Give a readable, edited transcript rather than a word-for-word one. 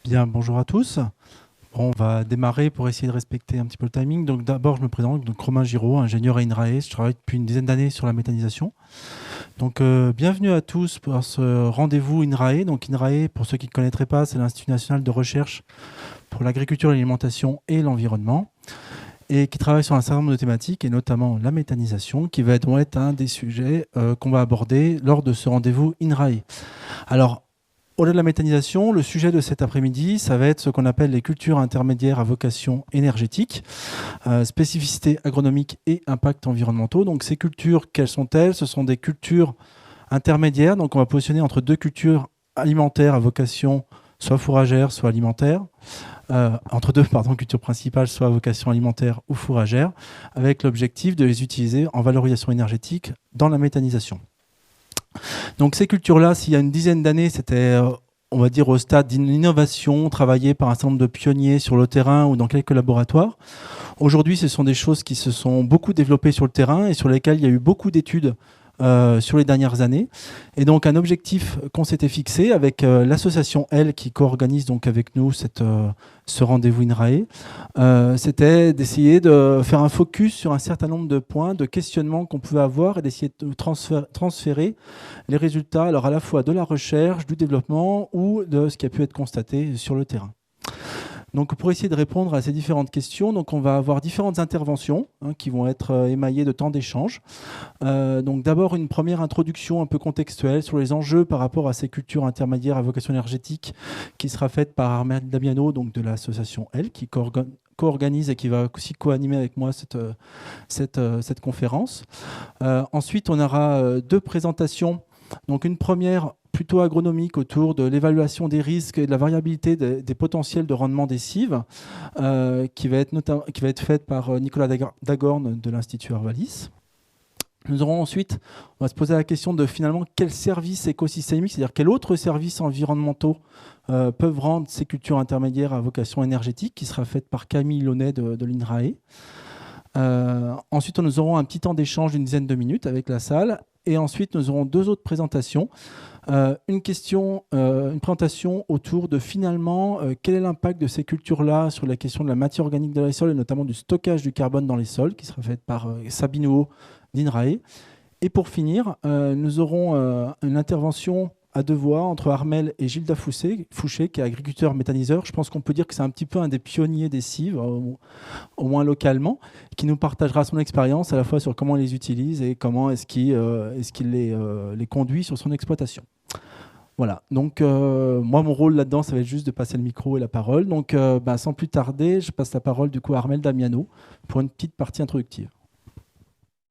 Bien, bonjour à tous. Bon, on va démarrer pour essayer de respecter un petit peu le timing. Donc d'abord, je me présente, donc Romain Giraud, ingénieur à INRAE. Je travaille depuis une dizaine d'années sur la méthanisation. Donc bienvenue à tous pour ce rendez-vous INRAE. Donc INRAE, pour ceux qui ne connaîtraient pas, c'est l'Institut national de recherche pour l'agriculture, l'alimentation et l'environnement, et qui travaille sur un certain nombre de thématiques, et notamment la méthanisation, qui va donc être un des sujets qu'on va aborder lors de ce rendez-vous INRAE. Alors, au-delà de la méthanisation, le sujet de cet après-midi, ça va être ce qu'on appelle les cultures intermédiaires à vocation énergétique, spécificités agronomiques et impacts environnementaux. Donc ces cultures, quelles sont-elles? Ce sont des cultures intermédiaires, donc on va positionner entre deux cultures alimentaires à vocation soit fourragère, soit alimentaire, entre deux cultures principales, soit à vocation alimentaire ou fourragère, avec l'objectif de les utiliser en valorisation énergétique dans la méthanisation. Donc ces cultures-là, s'il y a une dizaine d'années, c'était, on va dire, au stade d'une innovation travaillée par un certain nombre de pionniers sur le terrain ou dans quelques laboratoires. Aujourd'hui, ce sont des choses qui se sont beaucoup développées sur le terrain et sur lesquelles il y a eu beaucoup d'études sur les dernières années. Et donc un objectif qu'on s'était fixé avec l'association Elle qui co-organise donc avec nous ce rendez-vous INRAE, c'était d'essayer de faire un focus sur un certain nombre de points, de questionnements qu'on pouvait avoir et d'essayer de transférer les résultats alors à la fois de la recherche, du développement ou de ce qui a pu être constaté sur le terrain. Donc, pour essayer de répondre à ces différentes questions, donc on va avoir différentes interventions qui vont être émaillées de temps d'échange. Donc, d'abord, une première introduction un peu contextuelle sur les enjeux par rapport à ces cultures intermédiaires à vocation énergétique qui sera faite par Armel Damiano, donc de l'association Elle, qui co-organise et qui va aussi co-animer avec moi cette conférence. Ensuite, on aura deux présentations. Donc, une première plutôt agronomique autour de l'évaluation des risques et de la variabilité des potentiels de rendement des cives, qui va être faite par Nicolas Dagorne de l'Institut Arvalis. Nous aurons ensuite, on va se poser la question de finalement quels services écosystémiques, c'est-à-dire quels autres services environnementaux peuvent rendre ces cultures intermédiaires à vocation énergétique, qui sera faite par Camille Launay de l'INRAE. Ensuite, nous aurons un petit temps d'échange d'une dizaine de minutes avec la salle. Et ensuite, nous aurons deux autres présentations. Une présentation autour de finalement quel est l'impact de ces cultures-là sur la question de la matière organique dans les sols et notamment du stockage du carbone dans les sols, qui sera faite par Sabine Huot d'INRAE. Et pour finir, nous aurons une intervention à deux voix entre Armel et Gilda Fouché, qui est agriculteur méthaniseur. Je pense qu'on peut dire que c'est un petit peu un des pionniers des cives, au moins localement, qui nous partagera son expérience à la fois sur comment il les utilise et comment est-ce qu'il les conduit sur son exploitation. Voilà, donc moi mon rôle là-dedans, ça va être juste de passer le micro et la parole. Donc sans plus tarder, je passe la parole du coup à Armel Damiano pour une petite partie introductive.